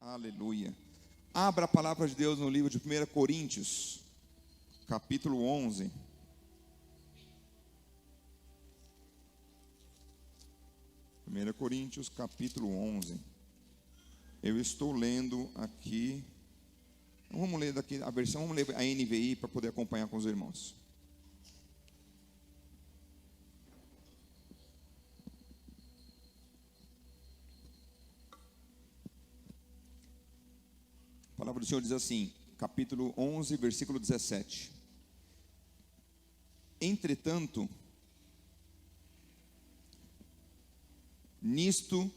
Aleluia. Abra a palavra de Deus no livro de 1 Coríntios, capítulo 11. Primeira Coríntios, capítulo 11. Eu estou lendo aqui. Vamos ler daqui a versão, vamos ler a NVI para poder acompanhar com os irmãos. A palavra do Senhor diz assim, capítulo 11, versículo 17. Entretanto, nisto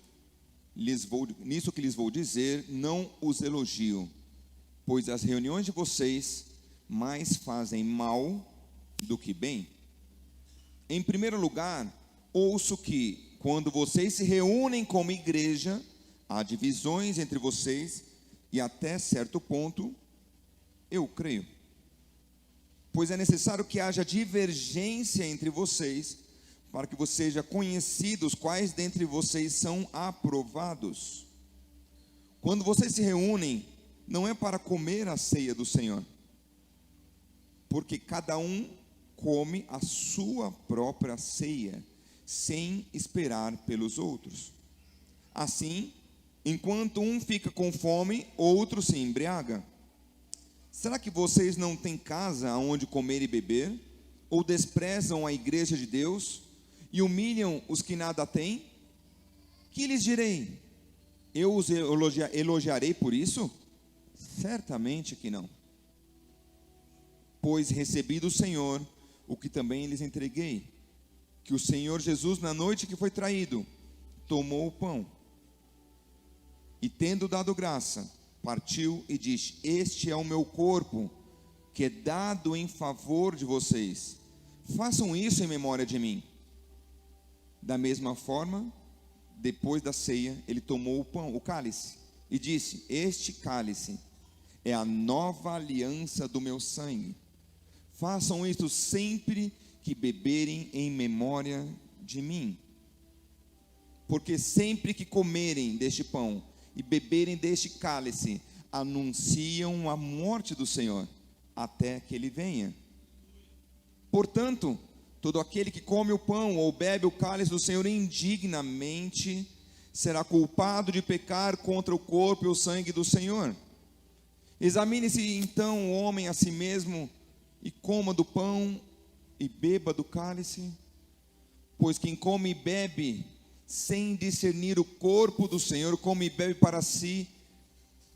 que lhes vou dizer, não os elogio, pois as reuniões de vocês mais fazem mal do que bem. Em primeiro lugar, ouço que, quando vocês se reúnem como igreja, há divisões entre vocês, e até certo ponto, eu creio. Pois é necessário que haja divergência entre vocês, para que sejam conhecidos quais dentre vocês são aprovados. Quando vocês se reúnem, não é para comer a ceia do Senhor, porque cada um come a sua própria ceia, sem esperar pelos outros. Assim, enquanto um fica com fome, outro se embriaga. Será que vocês não têm casa onde comer e beber? Ou desprezam a igreja de Deus e humilham os que nada têm? Que lhes direi? Eu os elogiarei por isso? Certamente que não. Pois recebi do Senhor o que também lhes entreguei, que o Senhor Jesus, na noite que foi traído, tomou o pão, e tendo dado graça, partiu e disse: este é o meu corpo, que é dado em favor de vocês. Façam isso em memória de mim. Da mesma forma, depois da ceia, ele tomou o cálice, e disse: este cálice é a nova aliança do meu sangue. Façam isto sempre que beberem em memória de mim. Porque sempre que comerem deste pão e beberem deste cálice, anunciam a morte do Senhor, até que ele venha. Portanto, todo aquele que come o pão ou bebe o cálice do Senhor indignamente, será culpado de pecar contra o corpo e o sangue do Senhor. Examine-se então o homem a si mesmo, e coma do pão e beba do cálice. Pois quem come e bebe sem discernir o corpo do Senhor, come e bebe para si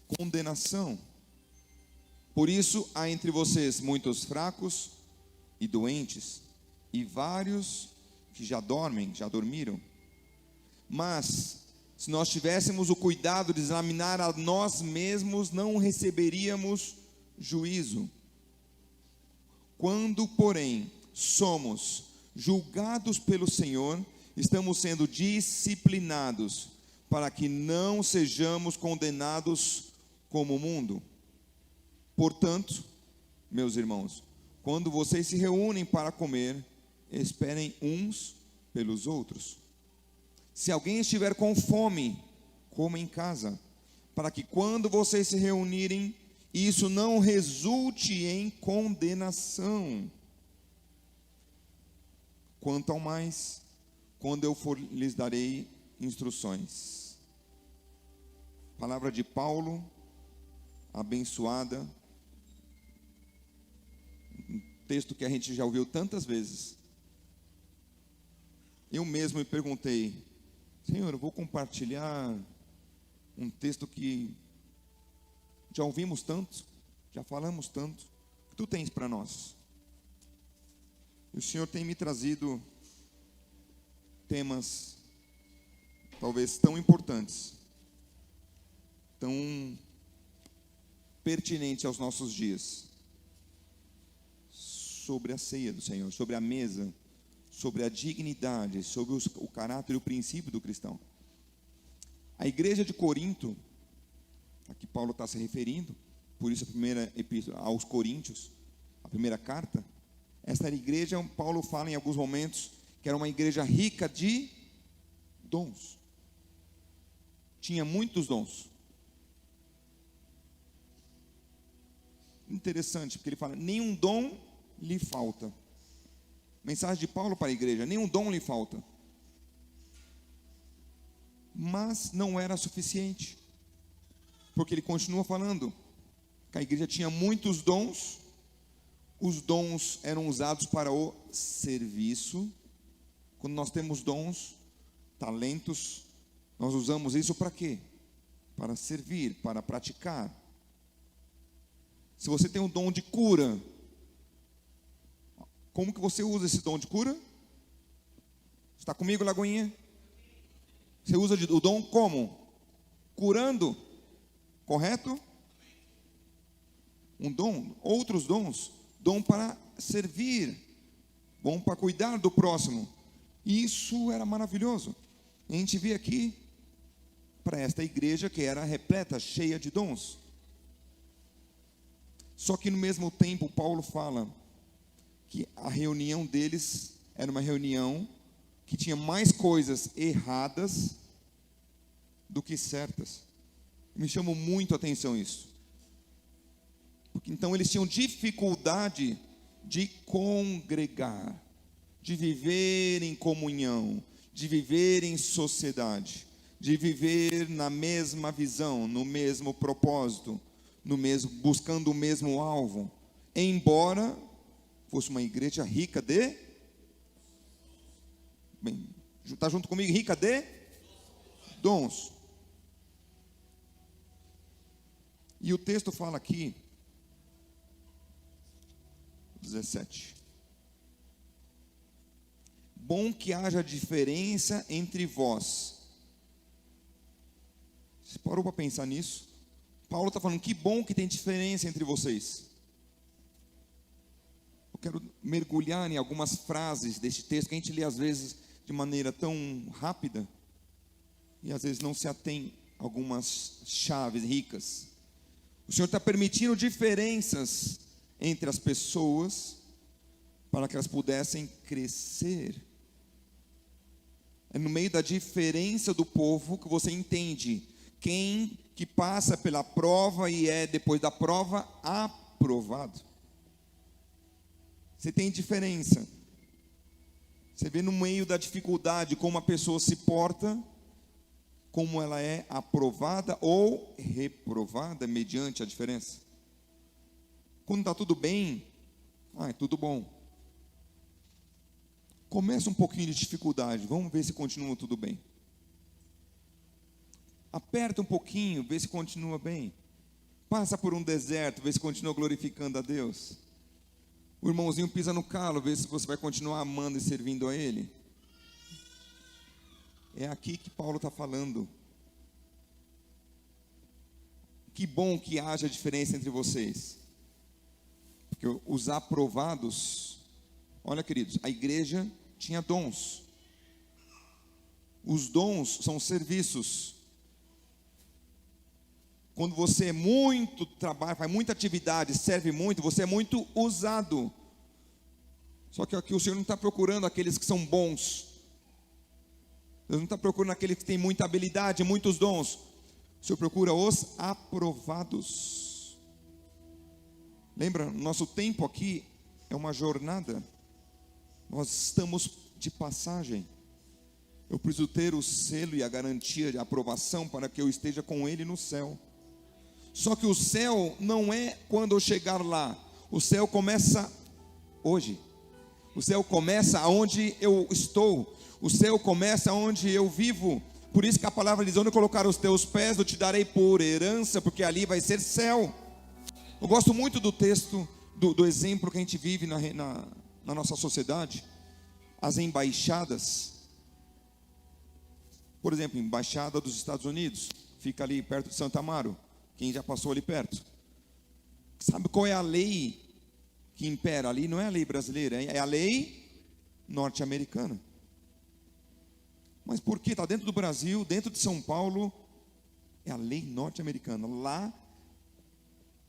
condenação. Por isso há entre vocês muitos fracos e doentes, e vários que já dormiram. Mas se nós tivéssemos o cuidado de examinar a nós mesmos, não receberíamos juízo. Quando, porém, somos julgados pelo Senhor, estamos sendo disciplinados, para que não sejamos condenados como o mundo. Portanto, meus irmãos, quando vocês se reúnem para comer, esperem uns pelos outros. Se alguém estiver com fome, coma em casa, para que quando vocês se reunirem, isso não resulte em condenação. Quanto ao mais, quando eu for, lhes darei instruções. Palavra de Paulo, abençoada. Um texto que a gente já ouviu tantas vezes. Eu mesmo me perguntei: Senhor, eu vou compartilhar um texto que já ouvimos tanto, já falamos tanto. O que tu tens para nós? E o Senhor tem me trazido temas talvez tão importantes, tão pertinentes aos nossos dias, sobre a ceia do Senhor, sobre a mesa, sobre a dignidade, sobre o caráter e o princípio do cristão. A igreja de Corinto, a que Paulo está se referindo, por isso a primeira epístola aos Coríntios, a primeira carta, esta igreja, Paulo fala em alguns momentos, que era uma igreja rica de dons. Tinha muitos dons. interessante, porque ele fala: nenhum dom lhe falta. Mensagem de Paulo para a igreja: nenhum dom lhe falta. Mas não era suficiente, porque ele continua falando que a igreja tinha muitos dons. Os dons eram usados para o serviço. Quando nós temos dons, talentos, nós usamos isso para quê? Para servir, para praticar. Se você tem um dom de cura, como que você usa esse dom de cura? Está comigo, Lagoinha? Você usa o dom como? Curando, correto? Um dom, outros dons, dom para servir, dom para cuidar do próximo. Isso era maravilhoso. A gente vê aqui para esta igreja que era repleta, cheia de dons. Só que no mesmo tempo Paulo fala que a reunião deles era uma reunião que tinha mais coisas erradas do que certas. Me chamou muito a atenção isso. Porque então eles tinham dificuldade de congregar, de viver em comunhão, de viver em sociedade, de viver na mesma visão, no mesmo propósito, buscando o mesmo alvo, embora fosse uma igreja rica de... Bem, está junto comigo? Rica de dons. E o texto fala aqui, 17: bom que haja diferença entre vós. Você parou para pensar nisso? Paulo está falando, que bom que tem diferença entre vocês. Eu quero mergulhar em algumas frases deste texto, que a gente lê às vezes de maneira tão rápida, e às vezes não se atém a algumas chaves ricas. O Senhor está permitindo diferenças entre as pessoas, para que elas pudessem crescer. É no meio da diferença do povo que você entende quem que passa pela prova e é depois da prova aprovado. Você tem diferença. Você vê no meio da dificuldade como a pessoa se porta, como ela é aprovada ou reprovada mediante a diferença. Quando está tudo bem, é tudo bom. Começa um pouquinho de dificuldade, vamos ver se continua tudo bem. Aperta um pouquinho, vê se continua bem. Passa por um deserto, vê se continua glorificando a Deus. O irmãozinho pisa no calo, vê se você vai continuar amando e servindo a Ele. É aqui que Paulo está falando. Que bom que haja diferença entre vocês. Porque os aprovados, olha queridos, a igreja tinha dons. Os dons são serviços. Quando você é muito trabalho, faz muita atividade, serve muito, você é muito usado. Só que aqui o Senhor não está procurando aqueles que são bons. Deus não está procurando aqueles que têm muita habilidade, muitos dons. O Senhor procura os aprovados. Lembra, nosso tempo aqui é uma jornada. Nós estamos de passagem. Eu preciso ter o selo e a garantia de aprovação para que eu esteja com Ele no céu. Só que o céu não é quando eu chegar lá. O céu começa hoje. O céu começa onde eu estou. O céu começa onde eu vivo. Por isso que a palavra diz: onde colocar os teus pés, eu te darei por herança, porque ali vai ser céu. Eu gosto muito do texto, do exemplo que a gente vive na nossa sociedade. As embaixadas. Por exemplo, embaixada dos Estados Unidos, fica ali perto de Santa Amaro. Quem já passou ali perto? Sabe qual é a lei que impera ali? Não é a lei brasileira, é a lei norte-americana. Mas por que? Está dentro do Brasil, dentro de São Paulo, é a lei norte-americana. Lá,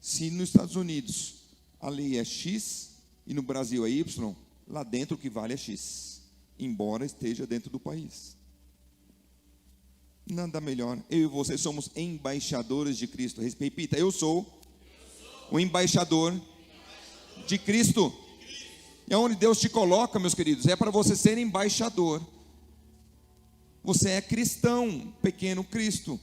se nos Estados Unidos a lei é X e no Brasil é Y, lá dentro o que vale é X, embora esteja dentro do país. Nada melhor. Eu e você somos embaixadores de Cristo. Repita: eu sou o embaixador de Cristo. E onde Deus te coloca, meus queridos, é para você ser embaixador. Você é cristão, pequeno Cristo.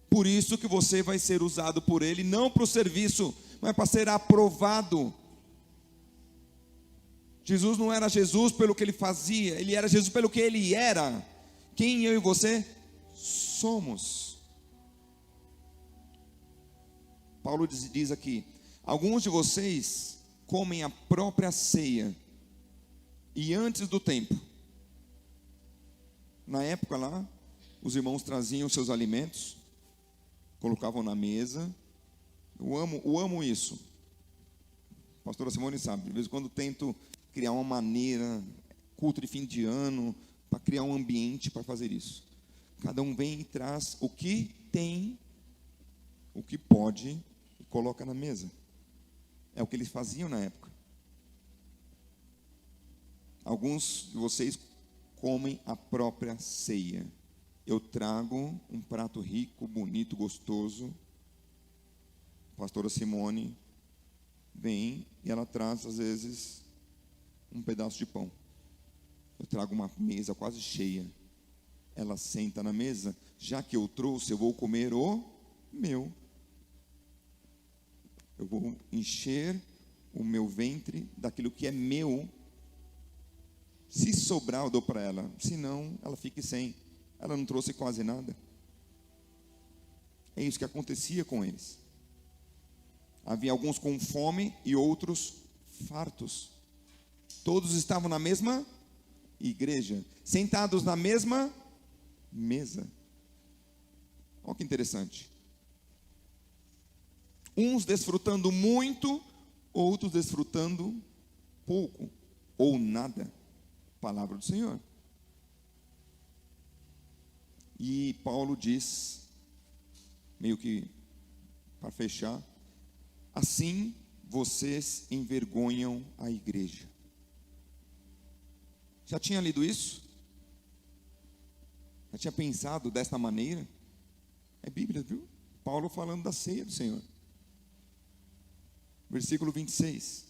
Por isso que você vai ser usado por Ele, não para o serviço, mas para ser aprovado. Jesus não era Jesus pelo que Ele fazia, Ele era Jesus pelo que Ele era. Quem eu e você somos. Paulo diz aqui: alguns de vocês comem a própria ceia, e antes do tempo. Na época lá, os irmãos traziam seus alimentos, colocavam na mesa. Eu amo isso. A pastora Simone sabe, de vez em quando tento criar uma maneira, culto de fim de ano, para criar um ambiente para fazer isso. Cada um vem e traz o que tem, o que pode, e coloca na mesa. É o que eles faziam na época. Alguns de vocês comem a própria ceia. Eu trago um prato rico, bonito, gostoso. A pastora Simone vem e ela traz, às vezes, um pedaço de pão. Eu trago uma mesa quase cheia. Ela senta na mesa. Já que eu trouxe, eu vou comer o meu. Eu vou encher o meu ventre daquilo que é meu. Se sobrar, eu dou para ela. Se não, ela fique sem. Ela não trouxe quase nada. É isso que acontecia com eles. Havia alguns com fome e outros fartos. Todos estavam na mesma igreja, sentados na mesma mesa. Olha que interessante. Uns desfrutando muito, outros desfrutando pouco ou nada. Palavra do Senhor. E Paulo diz, meio que para fechar: assim vocês envergonham a igreja. Já tinha lido isso? Já tinha pensado desta maneira? É Bíblia, viu? Paulo falando da ceia do Senhor. Versículo 26.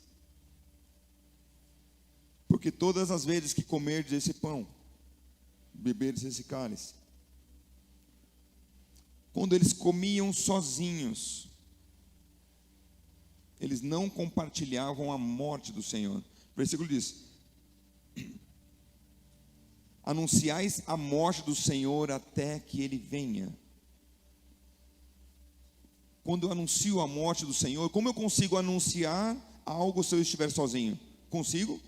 Porque todas as vezes que comerdes esse pão, beberdes esse cálice, quando eles comiam sozinhos, eles não compartilhavam a morte do Senhor. O versículo diz: anunciais a morte do Senhor até que Ele venha. Quando eu anuncio a morte do Senhor, como eu consigo anunciar algo se eu estiver sozinho? Consigo?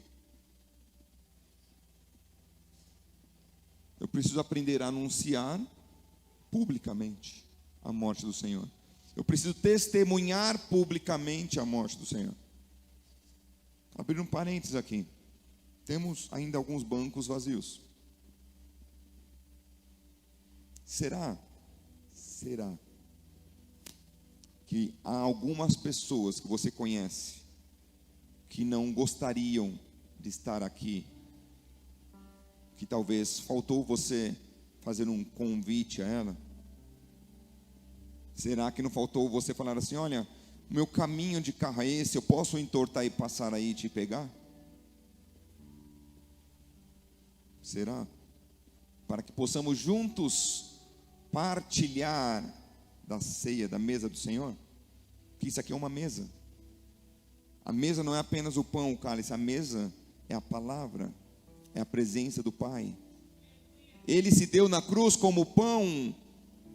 Eu preciso aprender a anunciar publicamente a morte do Senhor. Eu preciso testemunhar publicamente a morte do Senhor. Abrir um parênteses aqui. Temos ainda alguns bancos vazios. Será que há algumas pessoas que você conhece que não gostariam de estar aqui, que talvez faltou você fazer um convite a ela? Será que não faltou você falar assim: olha, o meu caminho de carro é esse, eu posso entortar e passar aí e te pegar? Será? Para que possamos juntos partilhar da ceia, da mesa do Senhor. Porque isso aqui é uma mesa. A mesa não é apenas o pão, o cálice. A mesa é a palavra, é a presença do Pai. Ele se deu na cruz como o pão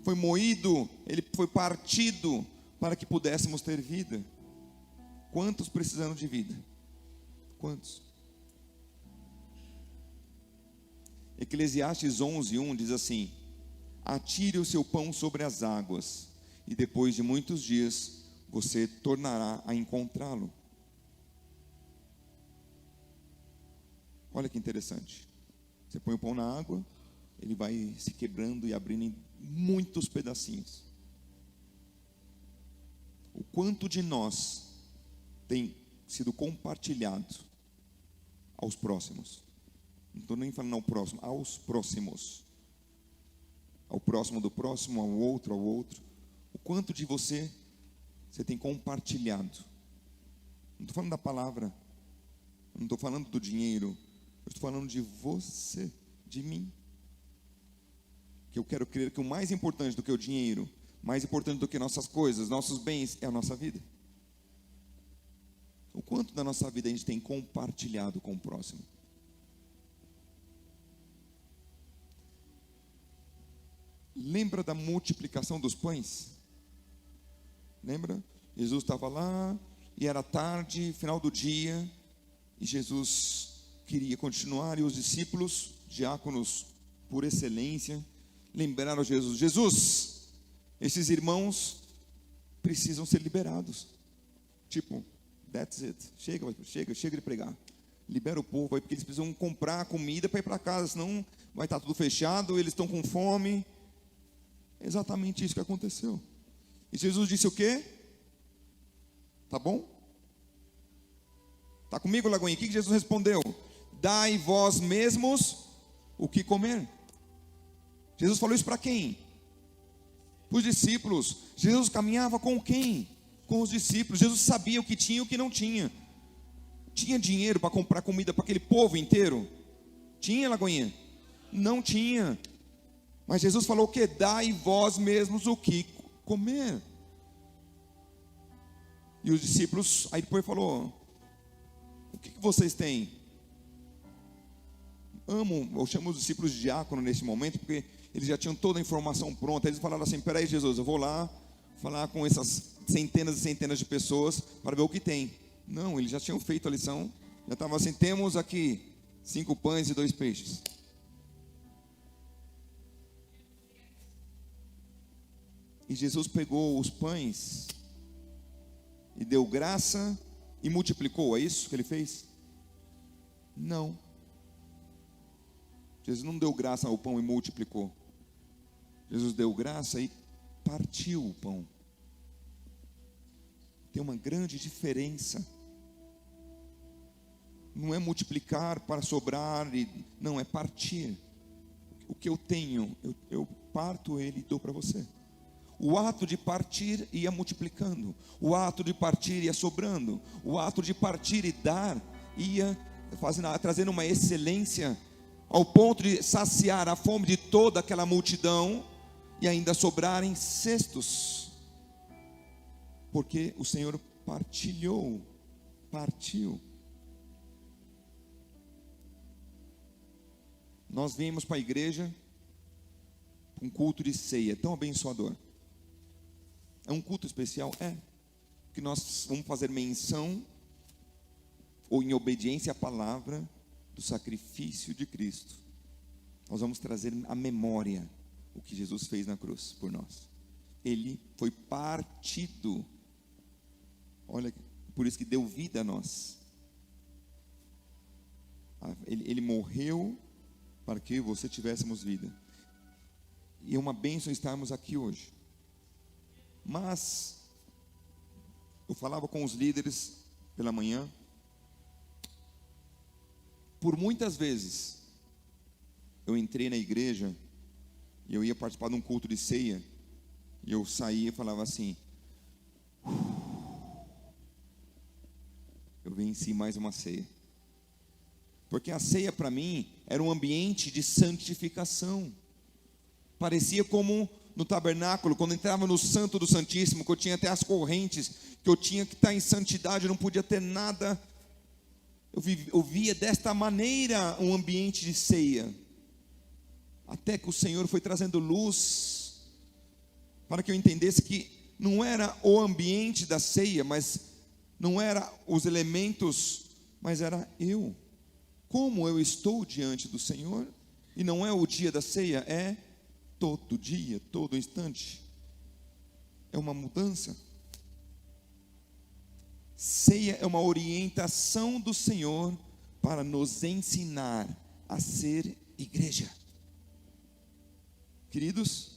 foi moído, ele foi partido para que pudéssemos ter vida. Quantos precisando de vida? Quantos? Eclesiastes 11:1 diz assim: atire o seu pão sobre as águas, e depois de muitos dias você tornará a encontrá-lo. Olha que interessante. Você põe o pão na água, ele vai se quebrando e abrindo em muitos pedacinhos. O quanto de nós tem sido compartilhado aos próximos? Não estou nem falando ao próximo, aos próximos. Ao próximo do próximo, ao outro. O quanto de você você tem compartilhado. Não estou falando da palavra, não estou falando do dinheiro, eu estou falando de você, de mim. Que eu quero crer que o mais importante do que o dinheiro, mais importante do que nossas coisas, nossos bens, é a nossa vida. O quanto da nossa vida a gente tem compartilhado com o próximo? Lembra da multiplicação dos pães? Lembra? Jesus estava lá, e era tarde, final do dia, e Jesus queria continuar, e os discípulos, diáconos por excelência, lembraram a Jesus: Jesus, esses irmãos precisam ser liberados. Tipo, that's it, chega de pregar. Libera o povo aí, porque eles precisam comprar comida para ir para casa, senão vai estar tudo fechado, eles estão com fome. Exatamente isso que aconteceu. E Jesus disse o quê? Tá bom? Tá comigo, Lagoinha? O que Jesus respondeu? Dai vós mesmos o que comer. Jesus falou isso para quem? Para os discípulos. Jesus caminhava com quem? Com os discípulos. Jesus sabia o que tinha e o que não tinha. Tinha dinheiro para comprar comida para aquele povo inteiro? Tinha, Lagoinha? Não tinha. Mas Jesus falou o quê? Dai vós mesmos o que comer. E os discípulos, aí depois falou: o que vocês têm? Eu chamo os discípulos de diácono nesse momento, porque eles já tinham toda a informação pronta. Eles falaram assim: peraí, Jesus, eu vou lá falar com essas centenas e centenas de pessoas para ver o que tem. Não, eles já tinham feito a lição. Já estava assim: temos aqui 5 pães e 2 peixes. E Jesus pegou os pães e deu graça e multiplicou. É isso que ele fez? Não. Jesus não deu graça ao pão e multiplicou. Jesus deu graça e partiu o pão. Tem uma grande diferença. Não é multiplicar para sobrar, não, é partir. O que eu tenho, eu parto ele e dou para você. O ato de partir ia multiplicando. O ato de partir ia sobrando. O ato de partir e dar ia trazendo uma excelência ao ponto de saciar a fome de toda aquela multidão e ainda sobrarem cestos. Porque o Senhor partiu. Nós viemos para a igreja um culto de ceia tão abençoador. É um culto especial? É. Que nós vamos fazer menção, ou em obediência à palavra, do sacrifício de Cristo. Nós vamos trazer à memória o que Jesus fez na cruz por nós. Ele foi partido. Olha, por isso que deu vida a nós. Ele morreu para que você tivéssemos vida. E é uma bênção estarmos aqui hoje. Mas eu falava com os líderes pela manhã. Por muitas vezes eu entrei na igreja e eu ia participar de um culto de ceia, e eu saía e falava assim: eu venci mais uma ceia. Porque a ceia para mim era um ambiente de santificação. Parecia como no tabernáculo, quando entrava no Santo do Santíssimo, que eu tinha até as correntes, que eu tinha que estar em santidade, eu não podia ter nada. Eu via desta maneira um ambiente de ceia, até que o Senhor foi trazendo luz, para que eu entendesse que não era o ambiente da ceia, mas não era os elementos, mas era eu, como eu estou diante do Senhor. E não é o dia da ceia, é todo dia, todo instante. É uma mudança. Ceia é uma orientação do Senhor para nos ensinar a ser igreja. Queridos,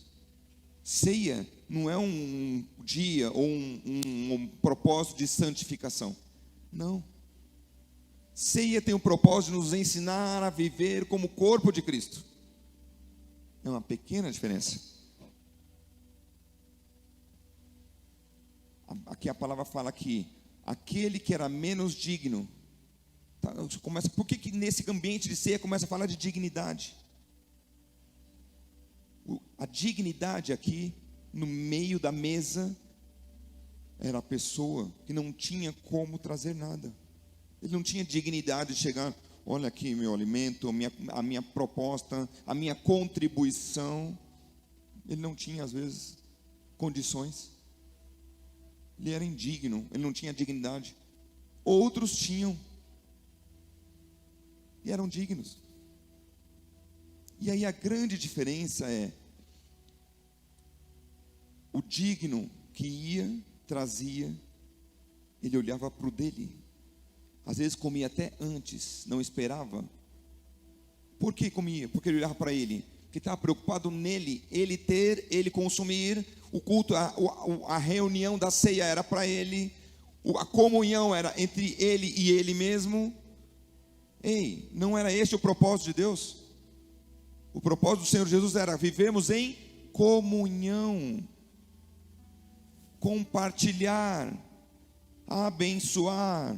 ceia não é um dia ou um propósito de santificação. Não. Ceia tem o propósito de nos ensinar a viver como corpo de Cristo. É uma pequena diferença. que a palavra fala que aquele que era menos digno, tá, por que nesse ambiente de ceia começa a falar de dignidade? A dignidade aqui, no meio da mesa, era a pessoa que não tinha como trazer nada. Ele não tinha dignidade de chegar, olha aqui meu alimento, a minha proposta, a minha contribuição. Ele não tinha, às vezes, condições. Ele era indigno, ele não tinha dignidade. Outros tinham. E eram dignos. E aí a grande diferença é, o digno que ia, trazia, ele olhava para o dele. Às vezes comia até antes, não esperava. Por que comia? Porque ele olhava para ele, que estava preocupado nele, ele ter, ele consumir. O culto, a reunião da ceia era para ele, a comunhão era entre ele e ele mesmo. Ei, não era este o propósito de Deus? O propósito do Senhor Jesus era vivermos em comunhão, compartilhar, abençoar,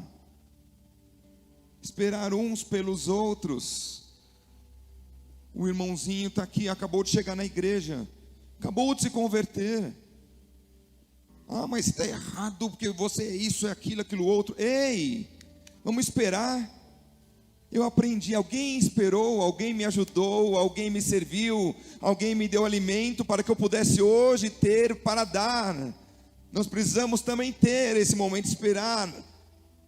esperar uns pelos outros. O irmãozinho está aqui, acabou de chegar na igreja, acabou de se converter. Ah, mas está errado, porque você é isso, é aquilo, aquilo outro. Ei, vamos esperar. Eu aprendi, alguém esperou, alguém me ajudou, alguém me serviu, alguém me deu alimento para que eu pudesse hoje ter para dar. Nós precisamos também ter esse momento de esperar,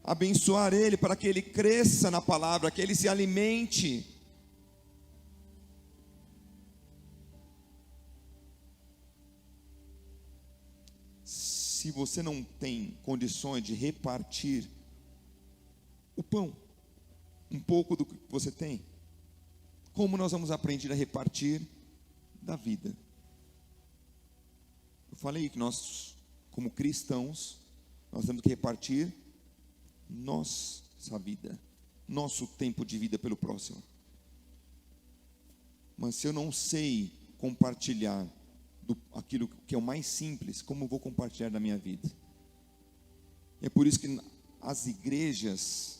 abençoar ele para que ele cresça na palavra, que ele se alimente. Se você não tem condições de repartir o pão, um pouco do que você tem, como nós vamos aprender a repartir da vida? Eu falei que nós, como cristãos, nós temos que repartir nossa vida, nosso tempo de vida pelo próximo. Mas se eu não sei compartilhar aquilo que é o mais simples, como eu vou compartilhar da minha vida? É por isso que as igrejas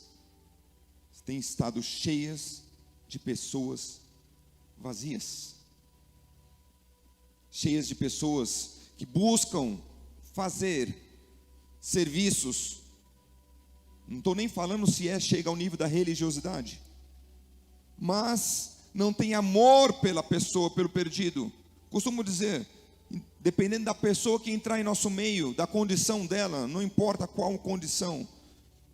têm estado cheias de pessoas vazias, cheias de pessoas que buscam fazer serviços. Não estou nem falando se chega ao nível da religiosidade, mas não tem amor pela pessoa, pelo perdido. Costumo dizer, dependendo da pessoa que entrar em nosso meio, da condição dela, não importa qual condição,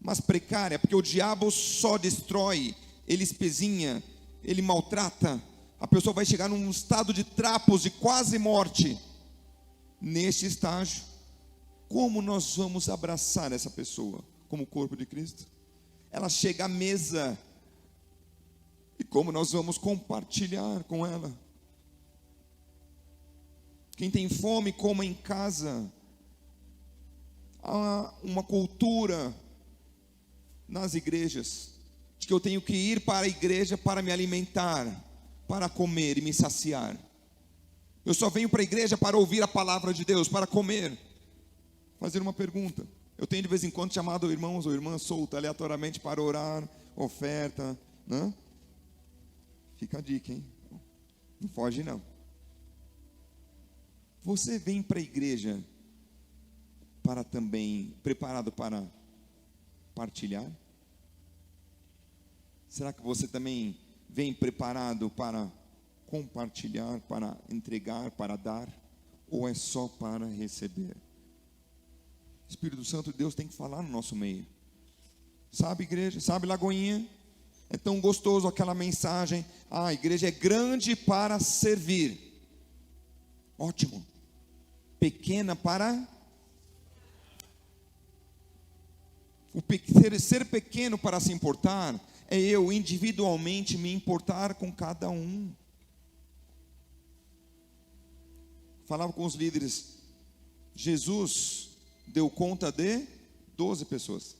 mas precária, porque o diabo só destrói, ele espezinha, ele maltrata. A pessoa vai chegar num estado de trapos, de quase morte. Neste estágio, como nós vamos abraçar essa pessoa como corpo de Cristo? Ela chega à mesa, e como nós vamos compartilhar com ela? Quem tem fome, coma em casa. Há uma cultura nas igrejas de que eu tenho que ir para a igreja para me alimentar, para comer e me saciar. Eu só venho para a igreja para ouvir a palavra de Deus, para comer. Fazer uma pergunta. Eu tenho de vez em quando chamado irmãos ou irmãs soltas aleatoriamente para orar, oferta, né? Fica a dica, hein? Não foge não. Você vem para a igreja para também, preparado para partilhar? Será que você também vem preparado para compartilhar, para entregar, para dar? Ou é só para receber? O Espírito Santo de Deus tem que falar no nosso meio. Sabe, igreja? Sabe, Lagoinha? É tão gostoso aquela mensagem. A igreja é grande para servir. Ótimo. Pequena para... Ser pequeno para se importar é eu individualmente me importar com cada um. Falava com os líderes, Jesus deu conta de 12 pessoas,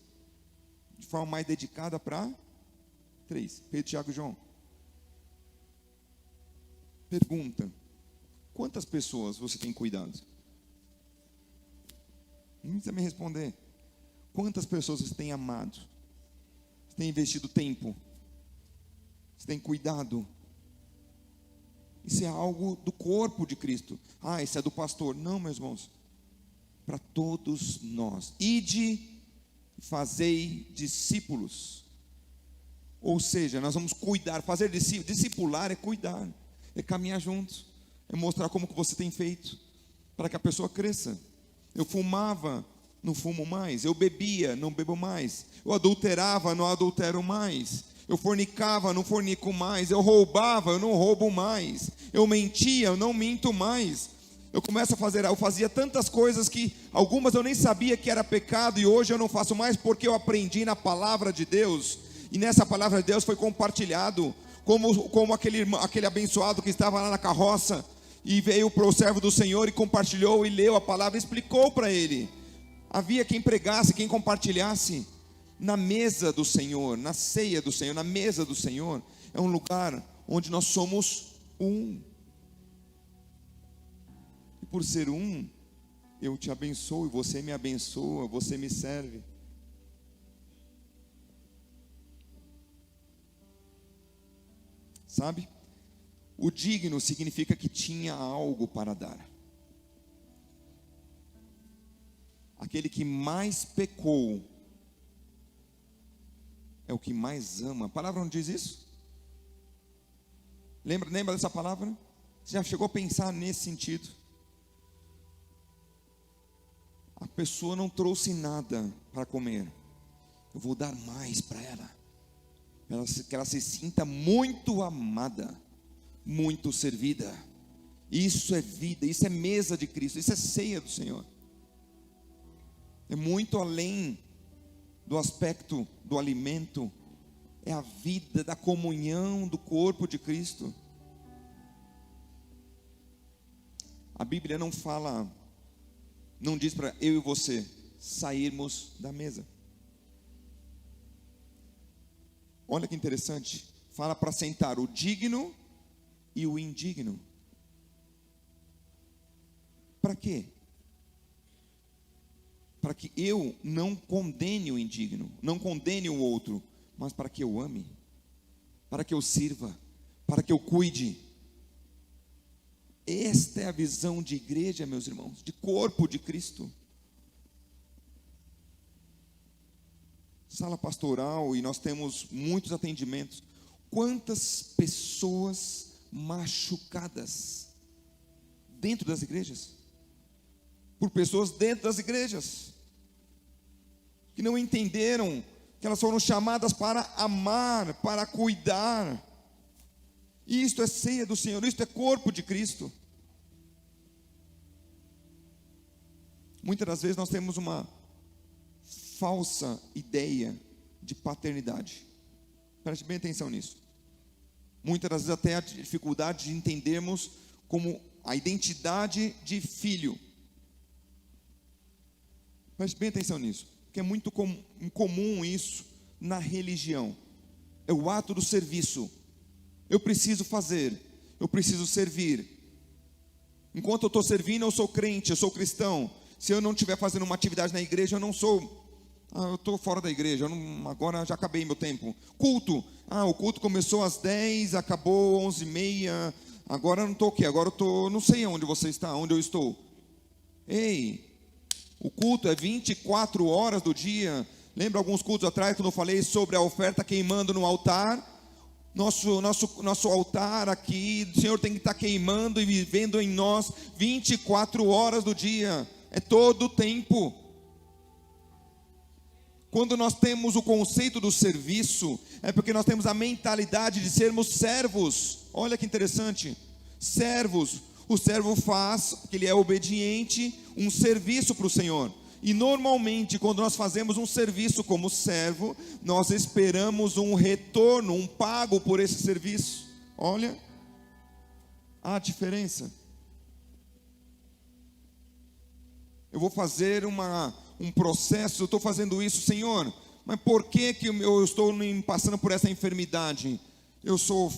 de forma mais dedicada para 3, Pedro, Tiago e João. Pergunta, quantas pessoas você tem cuidado? Não precisa me responder. Quantas pessoas você tem amado? Você tem investido tempo? Você tem cuidado? Isso é algo do corpo de Cristo. Ah, isso é do pastor. Não, meus irmãos. Para todos nós. Ide, fazei discípulos. Ou seja, nós vamos cuidar. Fazer discipular é cuidar. É caminhar juntos. É mostrar como que você tem feito. Para que a pessoa cresça. Eu fumava, não fumo mais. Eu bebia, não bebo mais. Eu adulterava, não adultero mais. Eu fornicava, não fornico mais. Eu roubava, eu não roubo mais. Eu mentia, eu não minto mais. Eu fazia tantas coisas que algumas eu nem sabia que era pecado, e hoje eu não faço mais porque eu aprendi na palavra de Deus. E nessa palavra de Deus foi compartilhado, como aquele abençoado que estava lá na carroça e veio para o servo do Senhor e compartilhou e leu a palavra e explicou para ele. Havia quem pregasse, quem compartilhasse. Na mesa do Senhor, na ceia do Senhor, na mesa do Senhor, é um lugar onde nós somos um. E por ser um, eu te abençoo, você me abençoa, você me serve. Sabe? O digno significa que tinha algo para dar. Aquele que mais pecou é o que mais ama. A palavra não diz isso? Lembra dessa palavra? Você já chegou a pensar nesse sentido? A pessoa não trouxe nada para comer. Eu vou dar mais para ela. Que ela se sinta muito amada, muito servida. Isso é vida, isso é mesa de Cristo, isso é ceia do Senhor. É muito além do aspecto do alimento, é a vida da comunhão do corpo de Cristo. A Bíblia não fala, não diz para eu e você sairmos da mesa. Olha que interessante, fala para sentar o digno e o indigno. Para quê? Para que eu não condene o indigno, não condene o outro, mas para que eu ame, para que eu sirva, para que eu cuide. Esta é a visão de igreja, meus irmãos, de corpo de Cristo. Sala pastoral, e nós temos muitos atendimentos. Quantas pessoas machucadas dentro das igrejas? Por pessoas dentro das igrejas que não entenderam que elas foram chamadas para amar, para cuidar. Isto é ceia do Senhor, isto é corpo de Cristo. Muitas das vezes nós temos uma falsa ideia de paternidade. Preste bem atenção nisso. Muitas das vezes até a dificuldade de entendermos como a identidade de filho. Preste bem atenção nisso, porque é muito comum isso na religião. É o ato do serviço. Eu preciso fazer, eu preciso servir. Enquanto eu estou servindo, eu sou crente, eu sou cristão. Se eu não estiver fazendo uma atividade na igreja, eu não sou. Eu estou fora da igreja, agora já acabei meu tempo. Culto, o culto começou às 10, acabou 11h30. Agora eu não estou aqui, agora eu estou, não sei onde você está, onde eu estou. Ei, o culto é 24 horas do dia. Lembra alguns cultos atrás, quando eu falei sobre a oferta queimando no altar? Nosso altar aqui, o Senhor tem que estar queimando e vivendo em nós 24 horas do dia. É todo o tempo. Quando nós temos o conceito do serviço, é porque nós temos a mentalidade de sermos servos. Olha que interessante. Servos. O servo faz, porque ele é obediente, um serviço para o Senhor. E normalmente, quando nós fazemos um serviço como servo, nós esperamos um retorno, um pago por esse serviço. Olha a diferença. Eu vou fazer um processo, eu estou fazendo isso, Senhor, mas por que eu estou passando por essa enfermidade? Eu sou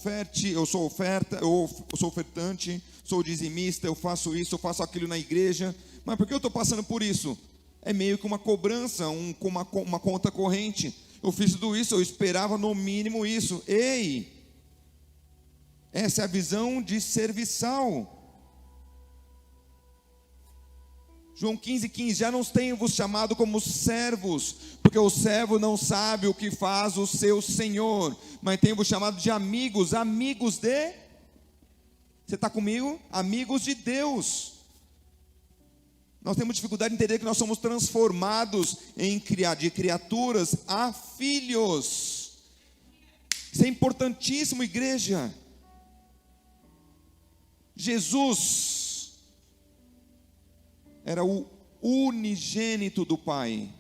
ofertante, sou dizimista, eu faço isso, eu faço aquilo na igreja, mas por que eu estou passando por isso? é meio que uma cobrança, uma conta corrente. Eu fiz tudo isso, eu esperava no mínimo isso. Ei, essa é a visão de serviçal. João 15,15, já não tenho-vos chamado como servos, porque o servo não sabe o que faz o seu senhor, mas tenho-vos chamado de amigos, amigos de... Você está comigo? Amigos de Deus. Nós temos dificuldade de entender que nós somos transformados de criaturas a filhos. Isso é importantíssimo, igreja. Jesus era o unigênito do Pai.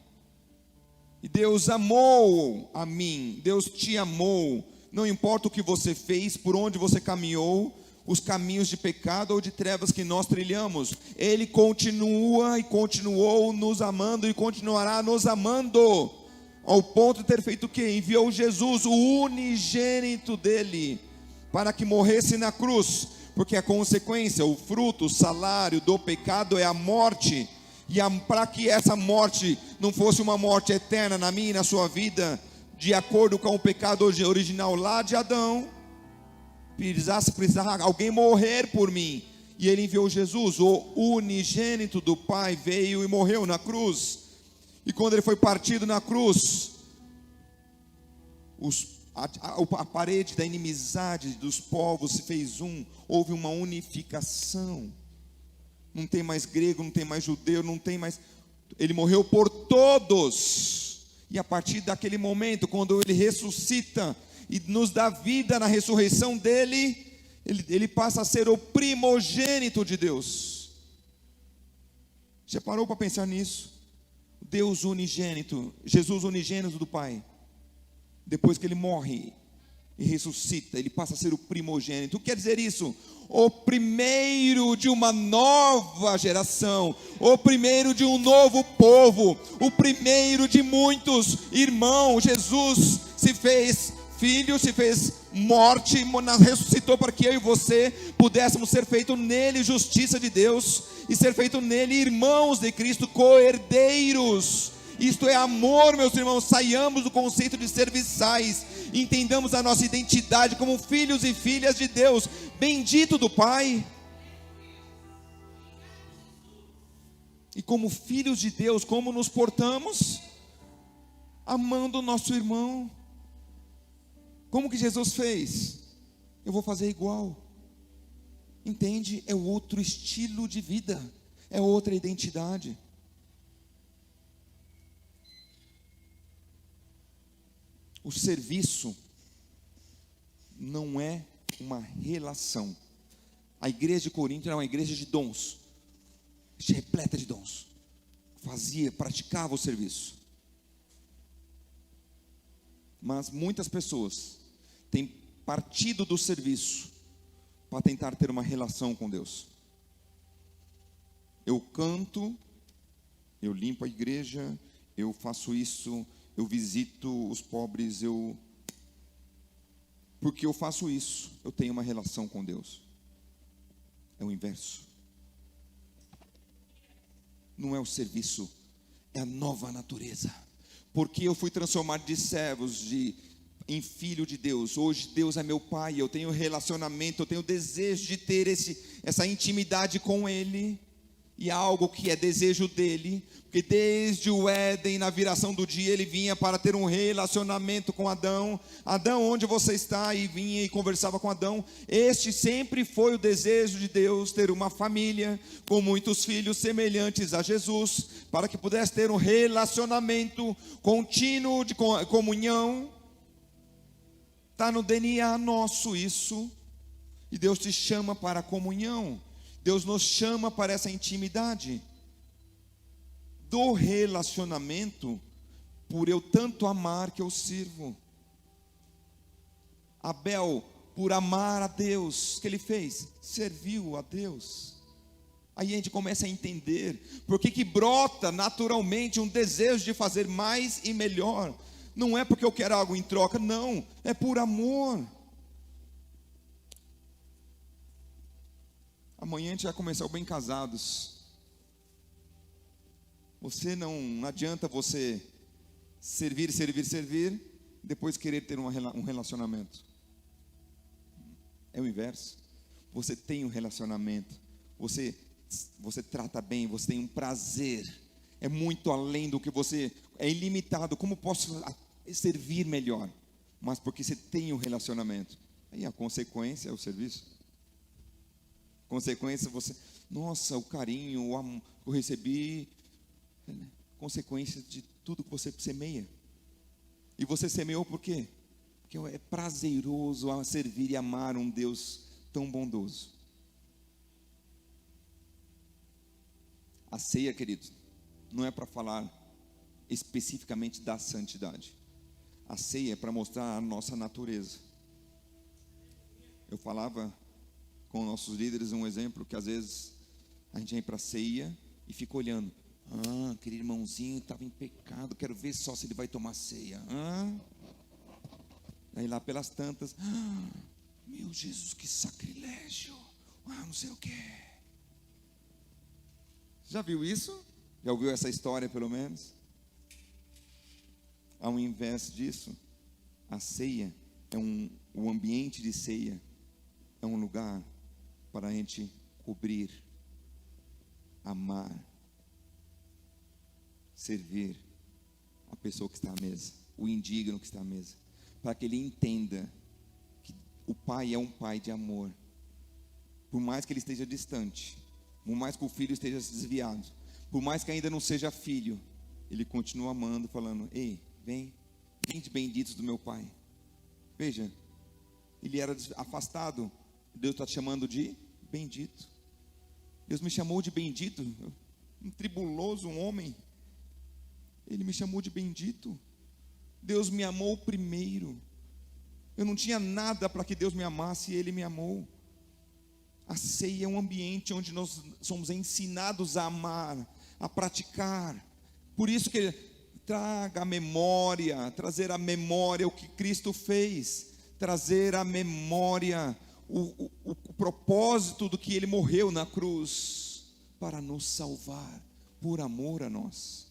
E Deus amou a mim, Deus te amou. Não importa o que você fez, por onde você caminhou, os caminhos de pecado ou de trevas que nós trilhamos, Ele continua e continuou nos amando e continuará nos amando, ao ponto de ter feito o quê? Enviou Jesus, o unigênito dele, para que morresse na cruz, porque a consequência, o fruto, o salário do pecado é a morte, e para que essa morte não fosse uma morte eterna na minha e na sua vida, de acordo com o pecado original lá de Adão, precisava alguém morrer por mim, e Ele enviou Jesus, o unigênito do Pai, veio e morreu na cruz. E quando Ele foi partido na cruz, a parede da inimizade dos povos se fez houve uma unificação. Não tem mais grego, não tem mais judeu, não tem mais... Ele morreu por todos. E a partir daquele momento, quando Ele ressuscita e nos dá vida na ressurreição dele, ele passa a ser o primogênito de Deus. Você parou para pensar nisso? Deus unigênito, Jesus unigênito do Pai, depois que Ele morre e ressuscita, Ele passa a ser o primogênito. O que quer dizer isso? O primeiro de uma nova geração, o primeiro de um novo povo, o primeiro de muitos irmãos. Jesus se fez filho, se fez morte, ressuscitou para que eu e você pudéssemos ser feito nele justiça de Deus, e ser feito nele irmãos de Cristo, co-herdeiros. Isto é amor, meus irmãos. Saiamos do conceito de serviçais, entendamos a nossa identidade como filhos e filhas de Deus, bendito do Pai. E como filhos de Deus, como nos portamos? Amando o nosso irmão. Como que Jesus fez? Eu vou fazer igual. Entende? É outro estilo de vida, é outra identidade. O serviço não é uma relação. A igreja de Corinto era uma igreja de dons, repleta de dons. Praticava o serviço. Mas muitas pessoas têm partido do serviço para tentar ter uma relação com Deus. Eu canto, eu limpo a igreja, eu faço isso, eu visito os pobres, porque eu faço isso, eu tenho uma relação com Deus. É o inverso. Não é o serviço, é a nova natureza. Porque eu fui transformado de servos em filho de Deus. Hoje Deus é meu Pai, eu tenho relacionamento, eu tenho desejo de ter essa intimidade com Ele. E algo que é desejo dele, porque desde o Éden, na viração do dia, ele vinha para ter um relacionamento com Adão. Adão, onde você está? E vinha e conversava com Adão. Este sempre foi o desejo de Deus, ter uma família com muitos filhos semelhantes a Jesus, para que pudesse ter um relacionamento contínuo de comunhão. Está no DNA nosso isso, e Deus te chama para a comunhão. Deus nos chama para essa intimidade do relacionamento, por eu tanto amar que eu sirvo. Abel, por amar a Deus, o que ele fez? Serviu a Deus. Aí a gente começa a entender por que brota naturalmente um desejo de fazer mais e melhor. Não é porque eu quero algo em troca, não, é por amor. Amanhã a gente vai começar o Bem Casados. Não adianta você servir, depois querer ter um relacionamento. É o inverso. Você tem um relacionamento, você trata bem, você tem um prazer. É muito além do que você... É ilimitado. Como posso servir melhor? Mas porque você tem um relacionamento. Aí a consequência é o serviço. Consequência você... Nossa, o carinho, o amor que eu recebi... Consequência de tudo que você semeia. E você semeou por quê? Porque é prazeroso a servir e amar um Deus tão bondoso. A ceia, queridos, não é para falar especificamente da santidade. A ceia é para mostrar a nossa natureza. Eu falava com nossos líderes um exemplo que às vezes a gente vem para a ceia e fica olhando. Aquele irmãozinho estava em pecado, quero ver só se ele vai tomar ceia. Aí lá pelas tantas, meu Jesus, que sacrilégio, não sei o que. Já viu isso? Já ouviu essa história pelo menos? Ao invés disso, a ceia o ambiente de ceia é um lugar para a gente cobrir, amar, servir a pessoa que está à mesa, o indigno que está à mesa, para que ele entenda que o Pai é um Pai de amor. Por mais que ele esteja distante, por mais que o filho esteja desviado, por mais que ainda não seja filho, ele continua amando, falando: ei, vem de benditos do meu Pai. Veja, ele era afastado, Deus está te chamando de bendito. Deus me chamou de bendito, um tribuloso, um homem. Ele me chamou de bendito. Deus me amou primeiro. Eu não tinha nada para que Deus me amasse, e Ele me amou. A ceia é um ambiente onde nós somos ensinados a amar, a praticar. Por isso que traga a memória, trazer à memória o que Cristo fez, trazer à memória o propósito do que Ele morreu na cruz, para nos salvar, por amor a nós.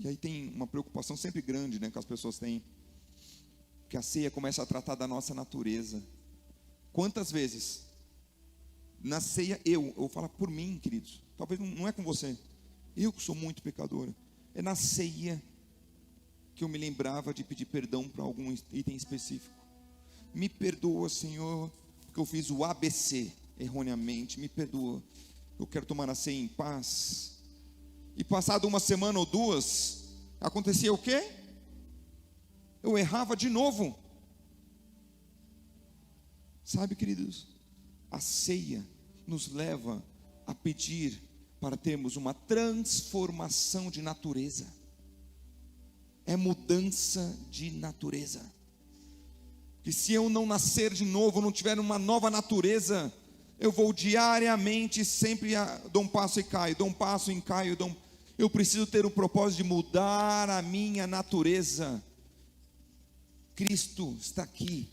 E aí tem uma preocupação sempre grande, né, que as pessoas têm, que a ceia começa a tratar da nossa natureza. Quantas vezes na ceia eu vou falar por mim, queridos, talvez não é com você, eu que sou muito pecadora, é na ceia que eu me lembrava de pedir perdão para algum item específico. Me perdoa, Senhor, porque eu fiz o ABC erroneamente, me perdoa, eu quero tomar a ceia em paz. E passado uma semana ou duas, acontecia o quê? Eu errava de novo. Sabe, queridos, a ceia nos leva a pedir para termos uma transformação de natureza. É mudança de natureza. Que se eu não nascer de novo, não tiver uma nova natureza, eu vou diariamente sempre dou um passo e caio, dou um passo e caio, eu preciso ter o propósito de mudar a minha natureza. Cristo está aqui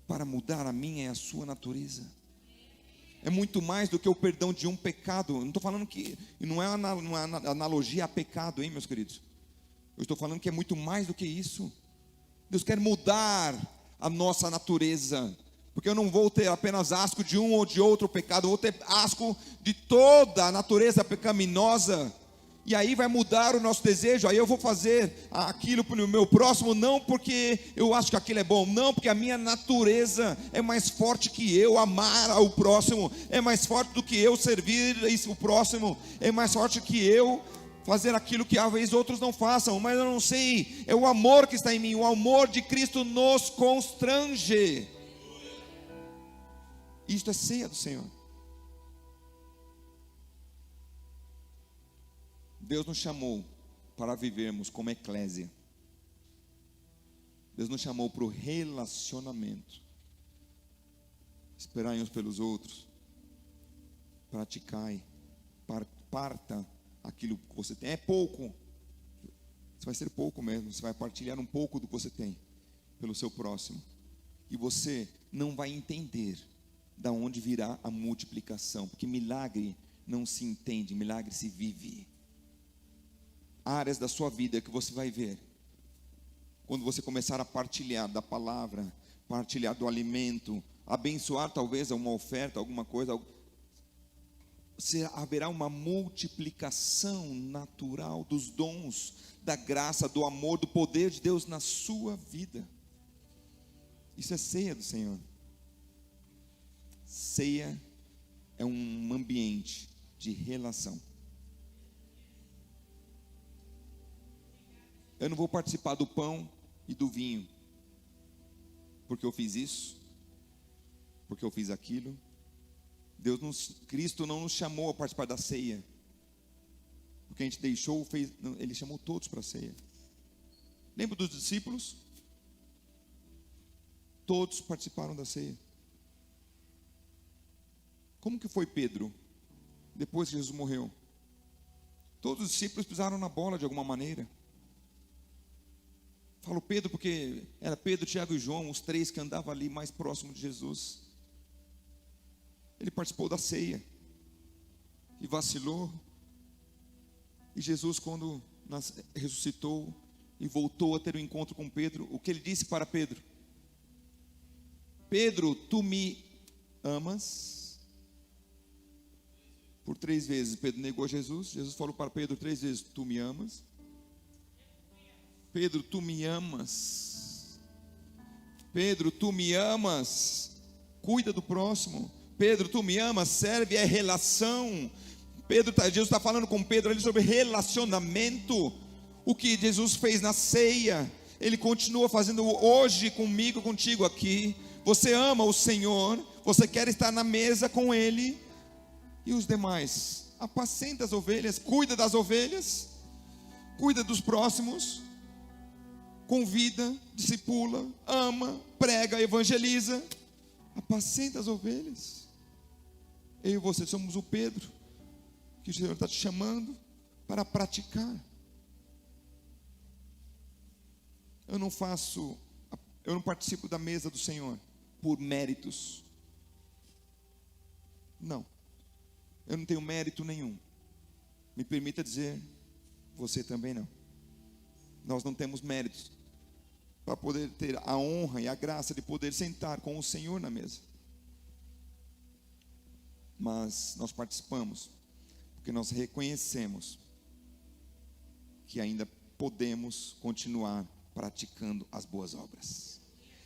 para mudar a minha e a sua natureza. É muito mais do que o perdão de um pecado. Eu não estou falando que, não é uma analogia a pecado, hein, meus queridos? Eu estou falando que é muito mais do que isso. Deus quer mudar a nossa natureza, porque eu não vou ter apenas asco de um ou de outro pecado, eu vou ter asco de toda a natureza pecaminosa. E aí vai mudar o nosso desejo. Aí eu vou fazer aquilo para o meu próximo, não porque eu acho que aquilo é bom, não, porque a minha natureza é mais forte que eu amar ao próximo, é mais forte do que eu servir o próximo, é mais forte que eu fazer aquilo que às vezes outros não façam, mas eu não sei, é o amor que está em mim. O amor de Cristo nos constrange. Isto é ceia do Senhor. Deus nos chamou para vivermos como eclésia. Deus nos chamou para o relacionamento. Esperai uns pelos outros. Praticai. Parta aquilo que você tem. É pouco. Isso vai ser pouco mesmo. Você vai partilhar um pouco do que você tem pelo seu próximo. E você não vai entender da onde virá a multiplicação, porque milagre não se entende, milagre se vive. Áreas da sua vida que você vai ver, quando você começar a partilhar da palavra, partilhar do alimento, abençoar talvez uma oferta, alguma coisa, haverá uma multiplicação natural dos dons, da graça, do amor, do poder de Deus na sua vida. Isso é ceia do Senhor. Ceia é um ambiente de relação. Eu não vou participar do pão e do vinho porque eu fiz isso, porque eu fiz aquilo. Cristo não nos chamou a participar da ceia porque a gente deixou, Ele chamou todos para a ceia. Lembra dos discípulos? Todos participaram da ceia. Como que foi Pedro, depois que Jesus morreu? Todos os discípulos pisaram na bola de alguma maneira. Falo Pedro porque era Pedro, Tiago e João, os três que andavam ali mais próximo de Jesus. Ele participou da ceia e vacilou. E Jesus, quando ressuscitou e voltou a ter um encontro com Pedro, o que ele disse para Pedro? Pedro, tu me amas? Por 3 vezes Pedro negou Jesus. Jesus falou para Pedro 3 vezes: tu me amas? Pedro, tu me amas? Pedro, tu me amas? Cuida do próximo. Pedro, tu me amas? Serve é relação. Jesus está falando com Pedro ali sobre relacionamento. O que Jesus fez na ceia, Ele continua fazendo hoje comigo, contigo aqui. Você ama o Senhor, você quer estar na mesa com Ele. E os demais? Apacenta as ovelhas, cuida das ovelhas, cuida dos próximos, convida, discipula, ama, prega, evangeliza, apacenta as ovelhas. Eu e você somos o Pedro que o Senhor está te chamando para praticar. Eu não participo da mesa do Senhor por méritos. Não, eu não tenho mérito nenhum. Me permita dizer, você também não. Nós não temos méritos para poder ter a honra e a graça de poder sentar com o Senhor na mesa. Mas nós participamos porque nós reconhecemos que ainda podemos continuar praticando as boas obras.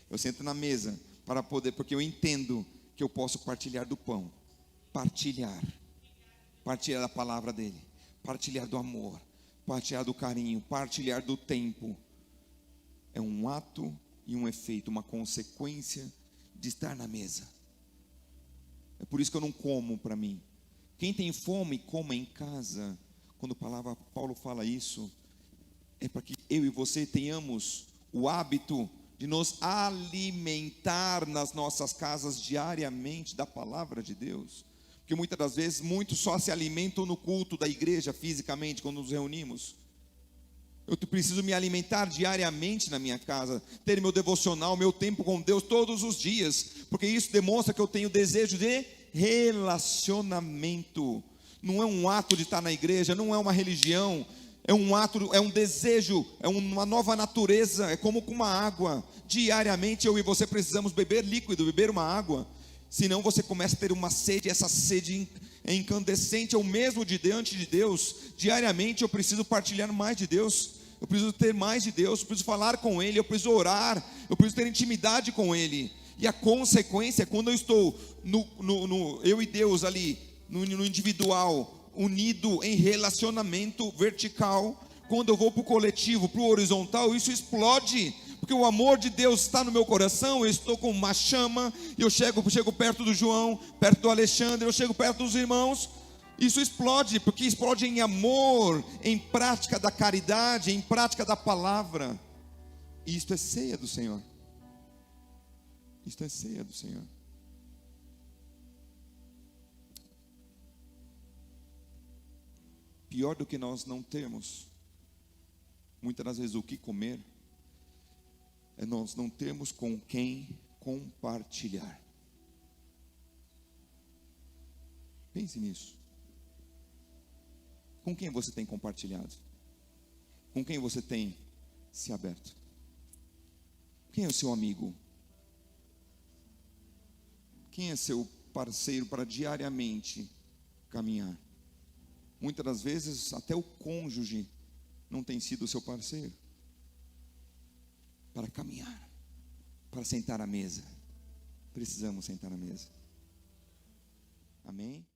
Eu sento na mesa para poder, porque eu entendo que eu posso partilhar do pão, partilhar da palavra dele, partilhar do amor, partilhar do carinho, partilhar do tempo. É um ato e um efeito, uma consequência de estar na mesa. É por isso que eu não como para mim. Quem tem fome, coma em casa. Quando Paulo fala isso, é para que eu e você tenhamos o hábito de nos alimentar nas nossas casas diariamente da palavra de Deus. Porque muitas das vezes, muitos só se alimentam no culto da igreja, fisicamente, quando nos reunimos. Eu preciso me alimentar diariamente na minha casa, ter meu devocional, meu tempo com Deus todos os dias, porque isso demonstra que eu tenho desejo de relacionamento. Não é um ato de estar na igreja, não é uma religião, é um ato, é um desejo, é uma nova natureza. É como com uma água. Diariamente eu e você precisamos beber líquido, beber uma água, senão você começa a ter uma sede. Essa sede é incandescente, é o mesmo diante de Deus. Diariamente eu preciso partilhar mais de Deus, eu preciso ter mais de Deus, eu preciso falar com Ele, eu preciso orar, eu preciso ter intimidade com Ele. E a consequência é quando eu estou eu e Deus ali, no individual, unido em relacionamento vertical. Quando eu vou para o coletivo, para o horizontal, isso explode, porque o amor de Deus está no meu coração. Eu estou com uma chama, e eu chego perto do João, perto do Alexandre, eu chego perto dos irmãos. Isso explode, porque explode em amor, em prática da caridade, em prática da palavra. E isto é ceia do Senhor. Isto é ceia do Senhor. Pior do que nós não termos, muitas das vezes, o que comer, é nós não termos com quem compartilhar. Pense nisso. Com quem você tem compartilhado? Com quem você tem se aberto? Quem é o seu amigo? Quem é seu parceiro para diariamente caminhar? Muitas das vezes até o cônjuge não tem sido o seu parceiro para caminhar, para sentar à mesa. Precisamos sentar à mesa. Amém?